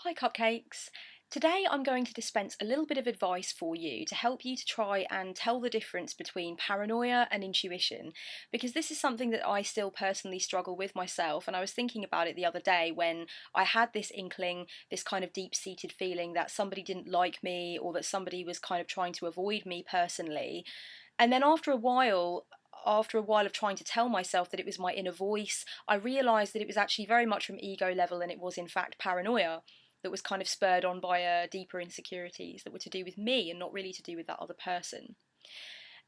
Hi cupcakes! Today I'm going to dispense a little bit of advice for you to help you to try and tell the difference between paranoia and intuition, because this is something that I still personally struggle with myself, and I was thinking about it the other day when I had this inkling, this kind of deep-seated feeling that somebody didn't like me or that somebody was kind of trying to avoid me personally. And then after a while of trying to tell myself that it was my inner voice, I realised that it was actually very much from ego level and it was in fact paranoia that was kind of spurred on by deeper insecurities that were to do with me and not really to do with that other person.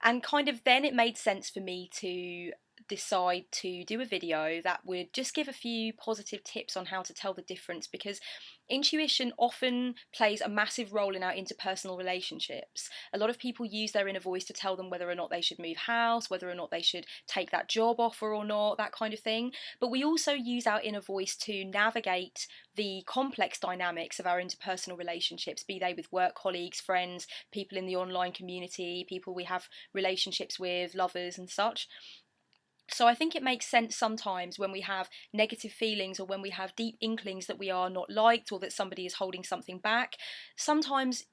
And kind of then it made sense for me to decide to do a video that would just give a few positive tips on how to tell the difference, because intuition often plays a massive role in our interpersonal relationships. A lot of people use their inner voice to tell them whether or not they should move house, whether or not they should take that job offer or not, that kind of thing. But we also use our inner voice to navigate the complex dynamics of our interpersonal relationships, be they with work colleagues, friends, people in the online community, people we have relationships with, lovers, and such. So I think it makes sense sometimes when we have negative feelings or when we have deep inklings that we are not liked or that somebody is holding something back. Sometimes,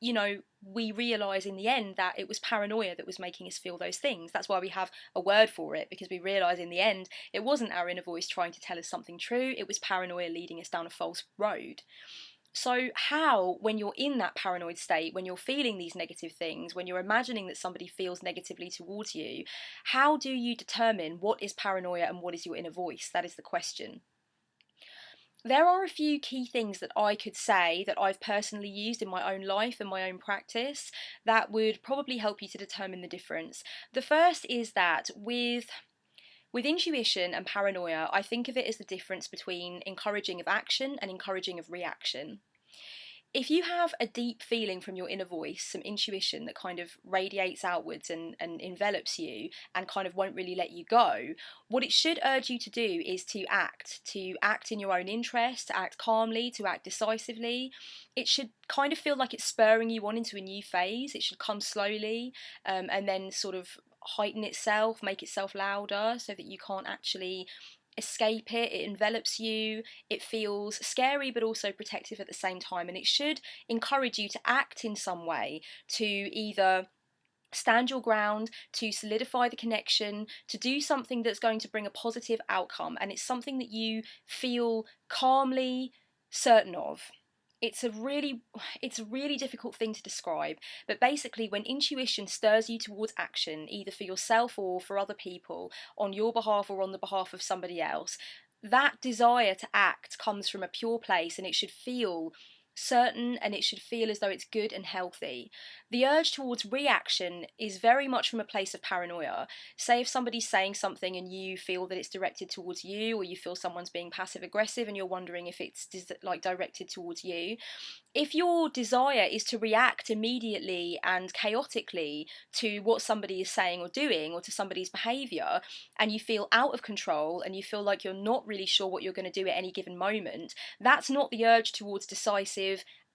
we realize in the end that it was paranoia that was making us feel those things. That's why we have a word for it, because we realize in the end it wasn't our inner voice trying to tell us something true, it was paranoia leading us down a false road. So, how, when you're in that paranoid state, when you're feeling these negative things, when you're imagining that somebody feels negatively towards you, how do you determine what is paranoia and what is your inner voice? That is the question. There are a few key things that I could say that I've personally used in my own life and my own practice that would probably help you to determine the difference. The first is that with intuition and paranoia, I think of it as the difference between encouraging of action and encouraging of reaction. If you have a deep feeling from your inner voice, some intuition that kind of radiates outwards and envelops you and kind of won't really let you go, what it should urge you to do is to act in your own interest, to act calmly, to act decisively. It should kind of feel like it's spurring you on into a new phase. It should come slowly, and then sort of heighten itself, make itself louder so that you can't actually escape it. It envelops you. It feels scary but also protective at the same time, and it should encourage you to act in some way, to either stand your ground, to solidify the connection, to do something that's going to bring a positive outcome, and it's something that you feel calmly certain of. It's a really difficult thing to describe, but basically when intuition stirs you towards action, either for yourself or for other people, on your behalf or on the behalf of somebody else, that desire to act comes from a pure place, and it should feel certain and it should feel as though it's good and healthy. The urge towards reaction is very much from a place of paranoia. Say if somebody's saying something and you feel that it's directed towards you, or you feel someone's being passive aggressive and you're wondering if it's like directed towards you. If your desire is to react immediately and chaotically to what somebody is saying or doing, or to somebody's behaviour, and you feel out of control and you feel like you're not really sure what you're going to do at any given moment, that's not the urge towards decisive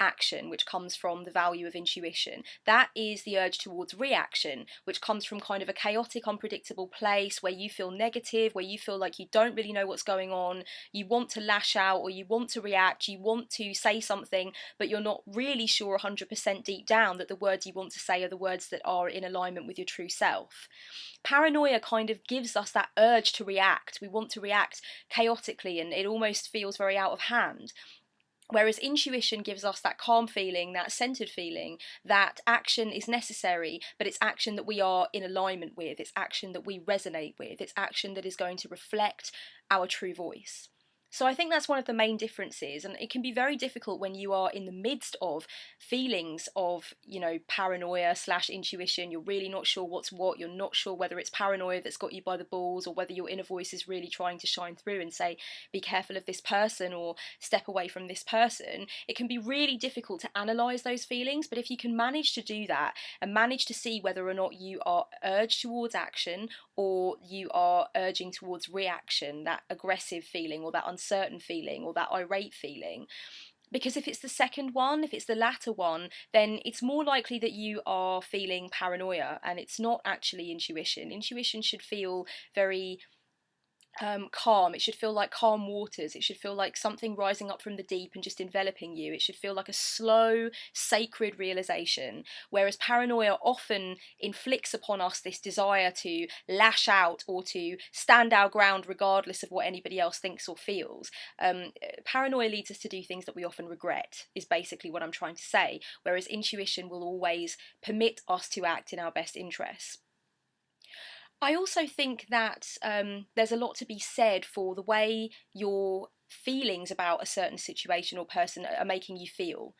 action, which comes from the value of intuition. That is the urge towards reaction, which comes from kind of a chaotic, unpredictable place where you feel negative, where you feel like you don't really know what's going on, you want to lash out or you want to react, you want to say something, but you're not really sure 100% deep down that the words you want to say are the words that are in alignment with your true self. Paranoia kind of gives us that urge to react. We want to react chaotically and it almost feels very out of hand. Whereas intuition gives us that calm feeling, that centered feeling, that action is necessary, but it's action that we are in alignment with, it's action that we resonate with, it's action that is going to reflect our true voice. So I think that's one of the main differences, and it can be very difficult when you are in the midst of feelings of, paranoia slash intuition. You're really not sure what's what, you're not sure whether it's paranoia that's got you by the balls or whether your inner voice is really trying to shine through and say, be careful of this person or step away from this person. It can be really difficult to analyse those feelings, but if you can manage to do that and manage to see whether or not you are urged towards action or you are urging towards reaction, that aggressive feeling or that uncertain feeling or that irate feeling. Because if it's the second one, if it's the latter one, then it's more likely that you are feeling paranoia and it's not actually intuition. Intuition should feel very calm. It should feel like calm waters. It should feel like something rising up from the deep and just enveloping you. It should feel like a slow, sacred realization. Whereas paranoia often inflicts upon us this desire to lash out or to stand our ground regardless of what anybody else thinks or feels. Paranoia leads us to do things that we often regret, is basically what I'm trying to say. Whereas intuition will always permit us to act in our best interests. I also think that there's a lot to be said for the way your feelings about a certain situation or person are making you feel.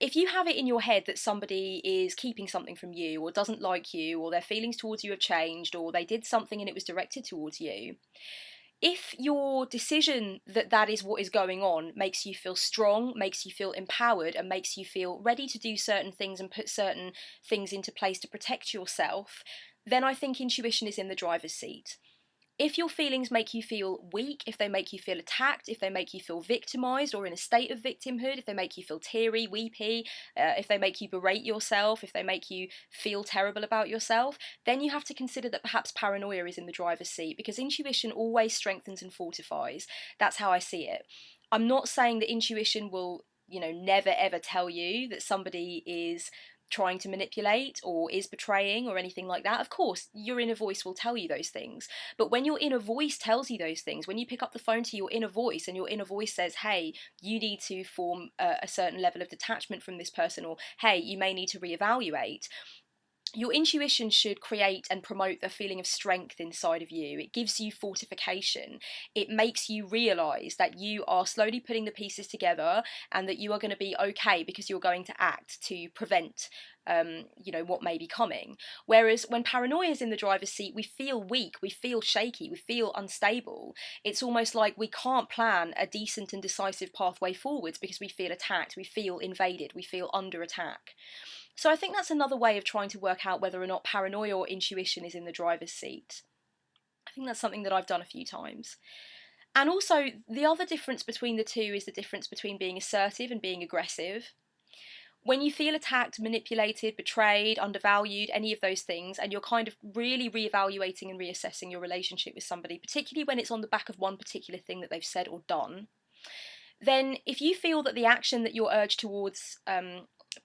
If you have it in your head that somebody is keeping something from you, or doesn't like you, or their feelings towards you have changed, or they did something and it was directed towards you, if your decision that that is what is going on makes you feel strong, makes you feel empowered, and makes you feel ready to do certain things and put certain things into place to protect yourself, then I think intuition is in the driver's seat. If your feelings make you feel weak, if they make you feel attacked, if they make you feel victimized or in a state of victimhood, if they make you feel teary, weepy, if they make you berate yourself, if they make you feel terrible about yourself, then you have to consider that perhaps paranoia is in the driver's seat, because intuition always strengthens and fortifies. That's how I see it. I'm not saying that intuition will, never ever tell you that somebody is trying to manipulate or is betraying or anything like that. Of course, your inner voice will tell you those things. But when your inner voice tells you those things, when you pick up the phone to your inner voice and your inner voice says, hey, you need to form a certain level of detachment from this person, or hey, you may need to reevaluate, your intuition should create and promote the feeling of strength inside of you. It gives you fortification. It makes you realize that you are slowly putting the pieces together and that you are going to be okay because you're going to act to prevent what may be coming. Whereas when paranoia is in the driver's seat, we feel weak, we feel shaky, we feel unstable. It's almost like we can't plan a decent and decisive pathway forwards because we feel attacked, we feel invaded, we feel under attack. So I think that's another way of trying to work out whether or not paranoia or intuition is in the driver's seat. I think that's something that I've done a few times. And also, the other difference between the two is the difference between being assertive and being aggressive. When you feel attacked, manipulated, betrayed, undervalued, any of those things, and you're kind of really reevaluating and reassessing your relationship with somebody, particularly when it's on the back of one particular thing that they've said or done, then if you feel that the action that you're urged towards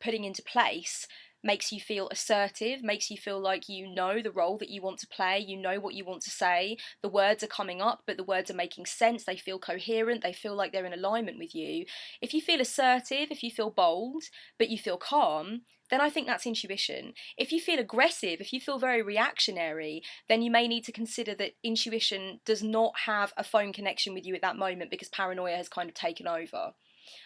putting into place makes you feel assertive, makes you feel like you know the role that you want to play, you know what you want to say, the words are coming up, but the words are making sense, they feel coherent, they feel like they're in alignment with you. If you feel assertive, if you feel bold, but you feel calm, then I think that's intuition. If you feel aggressive, if you feel very reactionary, then you may need to consider that intuition does not have a phone connection with you at that moment because paranoia has kind of taken over.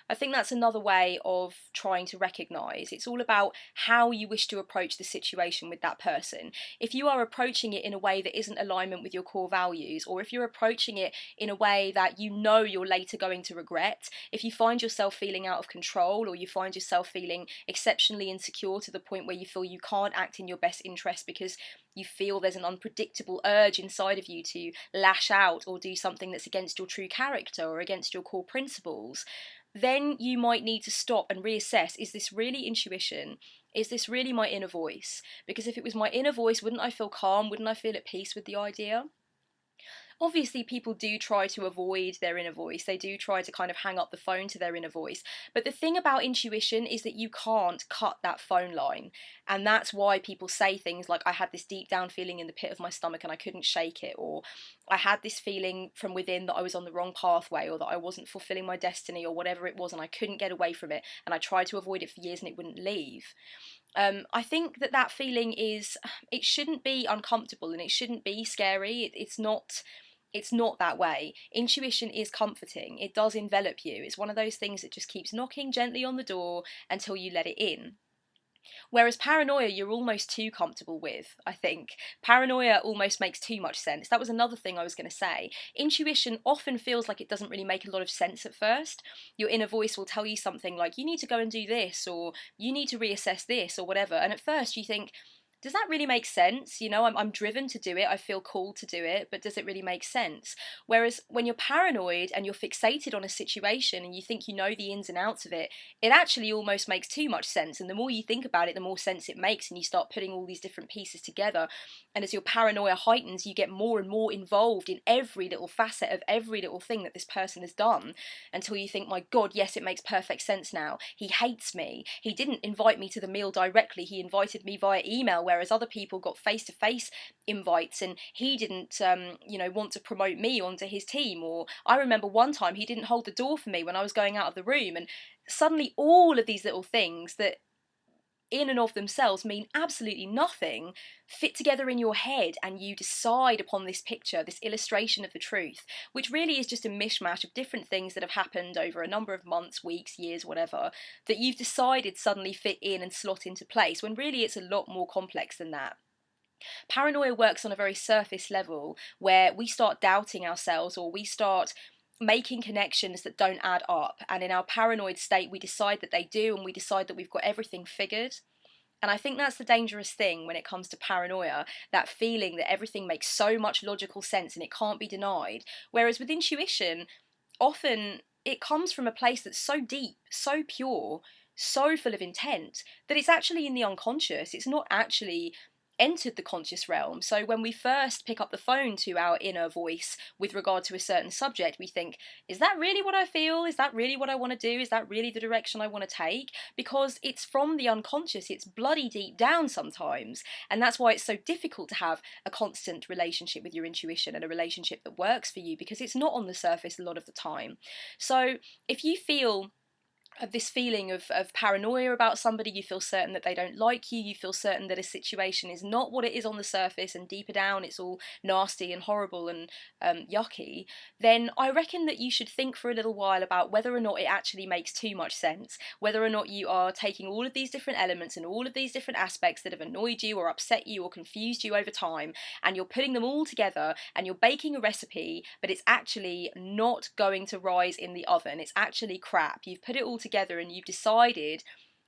I think that's another way of trying to recognise. It's all about how you wish to approach the situation with that person. If you are approaching it in a way that isn't alignment with your core values, or if you're approaching it in a way that you know you're later going to regret, if you find yourself feeling out of control, or you find yourself feeling exceptionally insecure to the point where you feel you can't act in your best interest because you feel there's an unpredictable urge inside of you to lash out or do something that's against your true character or against your core principles, then you might need to stop and reassess, is this really intuition? Is this really my inner voice? Because if it was my inner voice, wouldn't I feel calm? Wouldn't I feel at peace with the idea? Obviously, people do try to avoid their inner voice. They do try to kind of hang up the phone to their inner voice. But the thing about intuition is that you can't cut that phone line. And that's why people say things like, I had this deep down feeling in the pit of my stomach and I couldn't shake it. Or I had this feeling from within that I was on the wrong pathway, or that I wasn't fulfilling my destiny, or whatever it was, and I couldn't get away from it. And I tried to avoid it for years and it wouldn't leave. I think that that feeling it shouldn't be uncomfortable and it shouldn't be scary. It's not that way. Intuition is comforting. It does envelop you. It's one of those things that just keeps knocking gently on the door until you let it in. Whereas paranoia, you're almost too comfortable with, I think. Paranoia almost makes too much sense. That was another thing I was going to say. Intuition often feels like it doesn't really make a lot of sense at first. Your inner voice will tell you something like, you need to go and do this, or you need to reassess this, or whatever. And at first you think, does that really make sense? I'm driven to do it. I feel called to do it, but does it really make sense? Whereas when you're paranoid and you're fixated on a situation and you think you know the ins and outs of it actually almost makes too much sense. And the more you think about it, the more sense it makes, and you start putting all these different pieces together. And as your paranoia heightens, you get more and more involved in every little facet of every little thing that this person has done, until you think, my God, yes, it makes perfect sense now. He hates me. He didn't invite me to the meal directly. He invited me via email, whereas other people got face-to-face invites, and he didn't, want to promote me onto his team. Or I remember one time he didn't hold the door for me when I was going out of the room, and suddenly all of these little things that in and of themselves mean absolutely nothing fit together in your head, and you decide upon this picture, this illustration of the truth, which really is just a mishmash of different things that have happened over a number of months, weeks, years, whatever, that you've decided suddenly fit in and slot into place, when really it's a lot more complex than that. Paranoia works on a very surface level, where we start doubting ourselves, or we start making connections that don't add up, and in our paranoid state we decide that they do, and we decide that we've got everything figured. And I think that's the dangerous thing when it comes to paranoia, that feeling that everything makes so much logical sense and it can't be denied. Whereas with intuition, often it comes from a place that's so deep, so pure, so full of intent, that it's actually in the unconscious. It's not actually entered the conscious realm. So when we first pick up the phone to our inner voice with regard to a certain subject, we think, is that really what I feel? Is that really what I want to do? Is that really the direction I want to take? Because it's from the unconscious, it's bloody deep down sometimes. And that's why it's so difficult to have a constant relationship with your intuition, and a relationship that works for you, because it's not on the surface a lot of the time. So if you feel of this feeling of paranoia about somebody, you feel certain that they don't like you, you feel certain that a situation is not what it is on the surface, and deeper down it's all nasty and horrible and yucky, then I reckon that you should think for a little while about whether or not it actually makes too much sense, whether or not you are taking all of these different elements and all of these different aspects that have annoyed you or upset you or confused you over time, and you're putting them all together and you're baking a recipe, but it's actually not going to rise in the oven. It's actually crap. You've put it all together and you've decided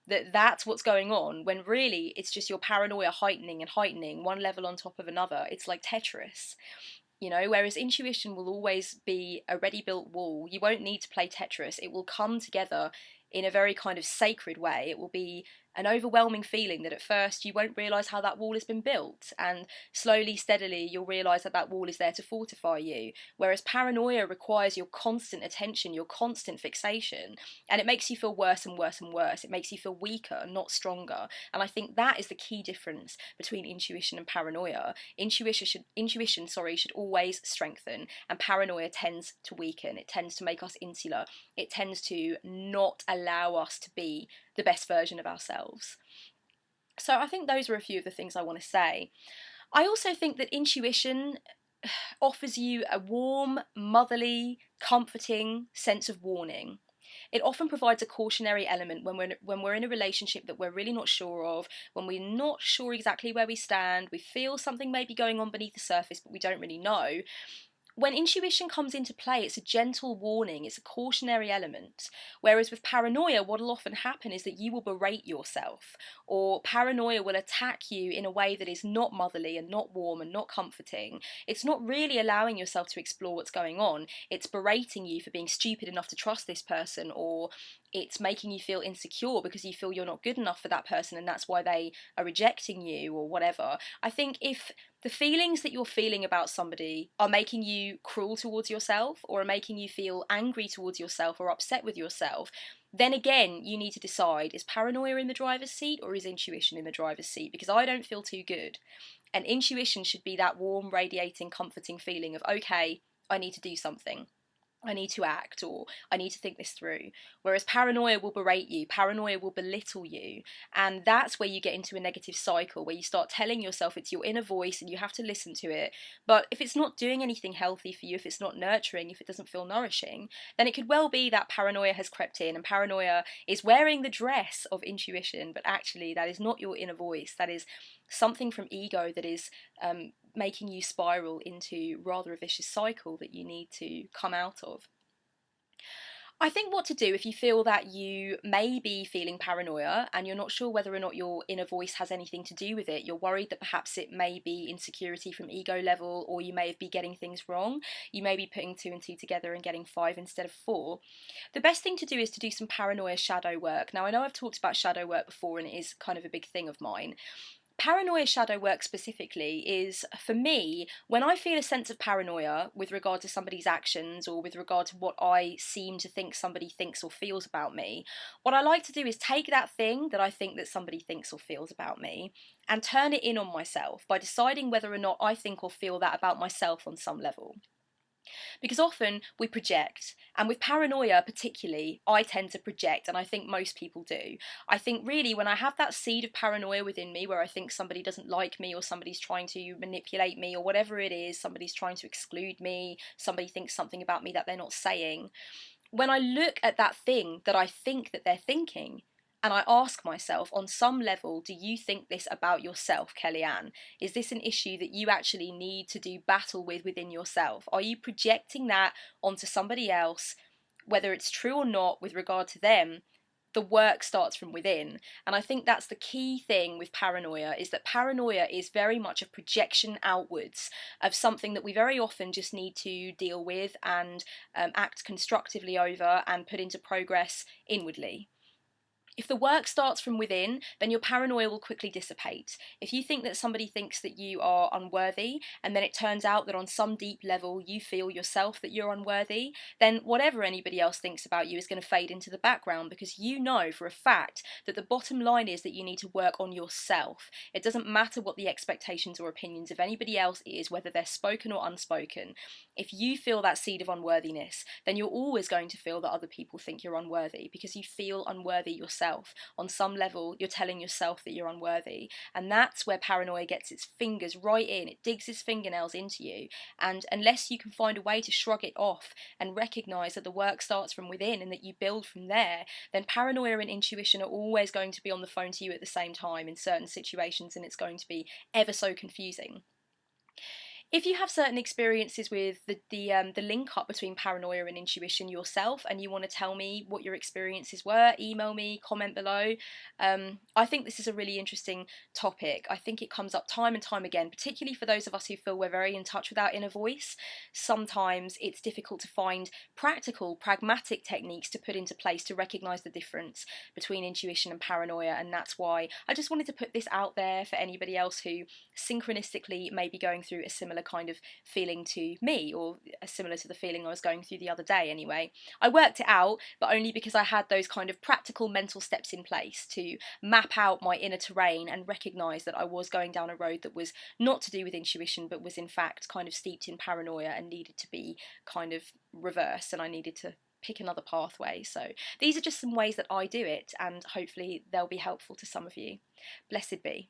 that that's what's going on, when really it's just your paranoia heightening and heightening, one level on top of another. It's like Tetris. Whereas intuition will always be a ready built wall. You won't need to play Tetris. It will come together in a very kind of sacred way. It will be an overwhelming feeling that at first you won't realise how that wall has been built, and slowly, steadily, you'll realise that that wall is there to fortify you. Whereas paranoia requires your constant attention, your constant fixation, and it makes you feel worse and worse and worse. It makes you feel weaker, not stronger. And I think that is the key difference between intuition and paranoia. Intuition, should always strengthen, and paranoia tends to weaken. It tends to make us insular. It tends to not allow us to be the best version of ourselves. So I think those are a few of the things I want to say. I also think that intuition offers you a warm, motherly, comforting sense of warning. It often provides a cautionary element when we're in a relationship that we're really not sure of, when we're not sure exactly where we stand, we feel something may be going on beneath the surface, but we don't really know. When intuition comes into play, it's a gentle warning, it's a cautionary element. Whereas with paranoia, what will often happen is that you will berate yourself, or paranoia will attack you in a way that is not motherly and not warm and not comforting. It's not really allowing yourself to explore what's going on. It's berating you for being stupid enough to trust this person, or it's making you feel insecure because you feel you're not good enough for that person and that's why they are rejecting you, or whatever. I think if the feelings that you're feeling about somebody are making you cruel towards yourself, or are making you feel angry towards yourself or upset with yourself, then again you need to decide, is paranoia in the driver's seat or is intuition in the driver's seat? Because I don't feel too good. And intuition should be that warm, radiating, comforting feeling of, okay, I need to do something. I need to act, or I need to think this through. Whereas paranoia will berate you, paranoia will belittle you, and that's where you get into a negative cycle, where you start telling yourself it's your inner voice and you have to listen to it. But if it's not doing anything healthy for you, if it's not nurturing, if it doesn't feel nourishing, then it could well be that paranoia has crept in, and paranoia is wearing the dress of intuition, but actually that is not your inner voice. That is something from ego that is making you spiral into rather a vicious cycle that you need to come out of. I think what to do if you feel that you may be feeling paranoia and you're not sure whether or not your inner voice has anything to do with it, you're worried that perhaps it may be insecurity from ego level, or you may be getting things wrong. You may be putting two and two together and getting five instead of four. The best thing to do is to do some paranoia shadow work. Now, I know I've talked about shadow work before and it is kind of a big thing of mine. Paranoia shadow work specifically is, for me, when I feel a sense of paranoia with regard to somebody's actions or with regard to what I seem to think somebody thinks or feels about me, what I like to do is take that thing that I think that somebody thinks or feels about me and turn it in on myself by deciding whether or not I think or feel that about myself on some level. Because often we project, and with paranoia particularly, I tend to project, and I think most people do. I think really when I have that seed of paranoia within me where I think somebody doesn't like me or somebody's trying to manipulate me or whatever it is, somebody's trying to exclude me, somebody thinks something about me that they're not saying, when I look at that thing that I think that they're thinking, and I ask myself, on some level, do you think this about yourself, Kellyanne? Is this an issue that you actually need to do battle with within yourself? Are you projecting that onto somebody else, whether it's true or not with regard to them? The work starts from within. And I think that's the key thing with paranoia, is that paranoia is very much a projection outwards of something that we very often just need to deal with and act constructively over and put into progress inwardly. If the work starts from within, then your paranoia will quickly dissipate. If you think that somebody thinks that you are unworthy, and then it turns out that on some deep level you feel yourself that you're unworthy, then whatever anybody else thinks about you is going to fade into the background, because you know for a fact that the bottom line is that you need to work on yourself. It doesn't matter what the expectations or opinions of anybody else is, whether they're spoken or unspoken. If you feel that seed of unworthiness, then you're always going to feel that other people think you're unworthy, because you feel unworthy yourself. On some level, you're telling yourself that you're unworthy. And that's where paranoia gets its fingers right in. It digs its fingernails into you. And unless you can find a way to shrug it off and recognize that the work starts from within and that you build from there, then paranoia and intuition are always going to be on the phone to you at the same time in certain situations, and it's going to be ever so confusing. If you have certain experiences with the link up between paranoia and intuition yourself, and you want to tell me what your experiences were, email me, comment below. I think this is a really interesting topic. I think it comes up time and time again, particularly for those of us who feel we're very in touch with our inner voice. Sometimes it's difficult to find practical, pragmatic techniques to put into place to recognize the difference between intuition and paranoia, and that's why I just wanted to put this out there for anybody else who synchronistically may be going through a similar kind of feeling to me, or similar to the feeling I was going through the other day anyway. I worked it out, but only because I had those kind of practical mental steps in place to map out my inner terrain and recognise that I was going down a road that was not to do with intuition, but was in fact kind of steeped in paranoia and needed to be kind of reversed, and I needed to pick another pathway. So these are just some ways that I do it, and hopefully they'll be helpful to some of you. Blessed be.